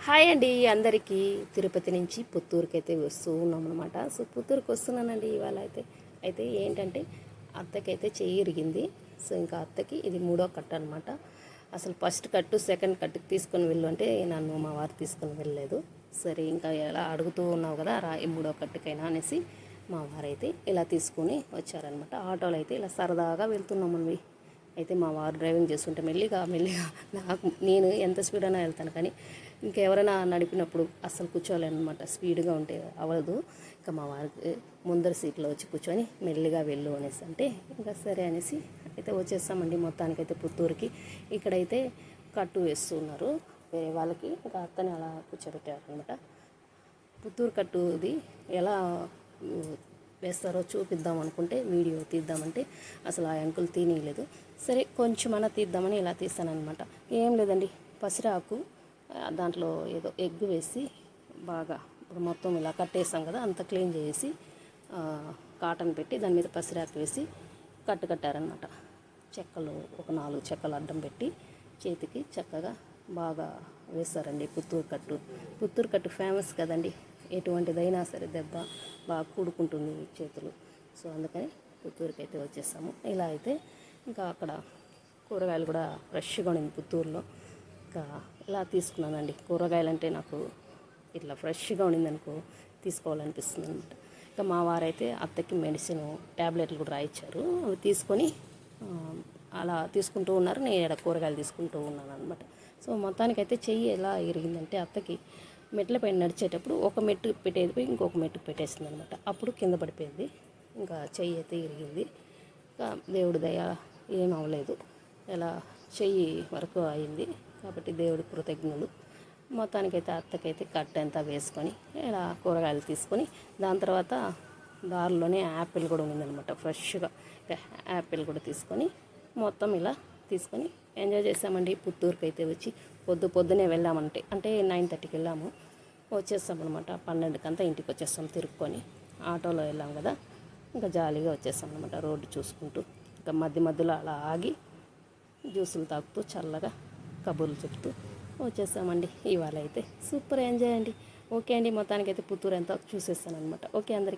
Hi అండి అందరికీ. తిరుపతి నుంచి పుత్తూరుకి అయితే వస్తూ ఉన్నాం అనమాట. సో పుత్తూరుకి వస్తున్నానండి ఇవాళ అయితే ఏంటంటే అత్తకైతే చెయ్యి ఇరిగింది. సో ఇంకా అత్తకి ఇది మూడో కట్టు అనమాట. అసలు ఫస్ట్ కట్టు సెకండ్ కట్టుకి తీసుకొని వెళ్ళు అంటే నన్ను మా వారు తీసుకొని వెళ్ళలేదు. సరే ఇంకా ఎలా అడుగుతూ ఉన్నావు కదా రా ఈ మూడో కట్టుకైనా అనేసి మా వారైతే ఇలా తీసుకొని వచ్చారనమాట. ఆటోలో అయితే ఇలా సరదాగా వెళ్తున్నామండి. అయితే మా వారు డ్రైవింగ్ చేస్తుంటే మెల్లిగా నాకు నేను ఎంత స్పీడ్ అయినా వెళ్తాను, కానీ ఇంకెవరైనా నడిపినప్పుడు అస్సలు కూర్చోలేను అనమాట. స్పీడ్గా ఉంటే అవ్వదు. ఇంకా మా వారికి ముందర సీట్లో వచ్చి కూర్చొని మెల్లిగా వెళ్ళు అనేసి అంటే ఇంకా సరే అనేసి అయితే వచ్చేస్తామండి. మొత్తానికైతే పుత్తూరుకి ఇక్కడైతే కట్టు వేస్తున్నారు వేరే వాళ్ళకి. ఇంకా అత్తని అలా కూర్చోబెట్టారు అనమాట. పుత్తూరు కట్టుది ఎలా వేస్తారో చూపిద్దాం అనుకుంటే వీడియో తీద్దామంటే అసలు ఆ అంకుల్ తీయలేదు. సరే కొంచెమన్నా తీద్దామని ఇలా తీస్తానమాట. ఏం లేదండి, పసిరాకు దాంట్లో ఏదో ఎగ్ వేసి బాగా ఇప్పుడు మొత్తం ఇలా కట్టేసాం కదా, అంత క్లీన్ చేసి కాటన్ పెట్టి దాని మీద పసిరాకు వేసి కట్టారనమాట. చెక్కలు ఒక 4 చెక్కలు అడ్డం పెట్టి చేతికి చక్కగా బాగా వేస్తారండి. పుత్తూరు కట్టు ఫేమస్ కదండి. ఎటువంటిదైనా సరే దెబ్బ బాగా కూడుకుంటుంది చేతులు. సో అందుకని పుత్తూరుకి అయితే వచ్చేసాము. ఇలా అయితే ఇంకా అక్కడ కూరగాయలు కూడా ఫ్రెష్గా ఉండింది పుత్తూరులో. ఇంకా ఇలా తీసుకున్నానండి. కూరగాయలు అంటే నాకు ఇట్లా ఫ్రెష్గా ఉండిందనుకో తీసుకోవాలనిపిస్తుంది అనమాట. ఇంకా మా వారైతే అత్తకి మెడిసిన్ ట్యాబ్లెట్లు కూడా రాయించారు. అవి తీసుకొని అలా తీసుకుంటూ ఉన్నారు. నేను ఇక్కడ కూరగాయలు తీసుకుంటూ ఉన్నాను అనమాట. సో మొత్తానికైతే చెయ్యి ఎలా ఇరిగిందంటే అత్తకి మెట్ల పైన నడిచేటప్పుడు ఒక మెట్టు పెట్టేది పోయి ఇంకొక మెట్టుకు పెట్టేసింది అనమాట. అప్పుడు కింద పడిపోయింది. ఇంకా చెయ్యి అయితే ఇరిగింది. ఇంకా దేవుడి దయ ఏం అవ్వలేదు. ఇలా చెయ్యి వరకు అయింది కాబట్టి దేవుడి కృతజ్ఞులు. మొత్తానికైతే అత్తకైతే కట్ అంతా వేసుకొని ఇలా కూరగాయలు తీసుకొని దాని తర్వాత దారిలోనే యాపిల్ కూడా ఉందన్నమాట. ఫ్రెష్గా యాపిల్ కూడా తీసుకొని మొత్తం ఇలా తీసుకొని ఎంజాయ్ చేసామండి. పుత్తూరుకి అయితే వచ్చి పొద్దునే వెళ్ళామంటే 9:30కి వెళ్ళాము, వచ్చేస్తామన్నమాట. 12కంతా ఇంటికి వచ్చేస్తాం తిరుక్కొని. ఆటోలో వెళ్ళాం కదా, ఇంకా జాలీగా వచ్చేస్తాం అనమాట. రోడ్డు చూసుకుంటూ ఇంకా మధ్యలో అలా ఆగి జ్యూసులు తాగుతూ చల్లగా కబుర్లు చెప్తూ వచ్చేస్తామండి. ఇవాళ అయితే సూపర్ ఎంజాయ్ అండి. ఓకే అండి, మొత్తానికైతే పుత్తూరు ఎంత చూసేస్తాను అనమాట. ఓకే అందరికి.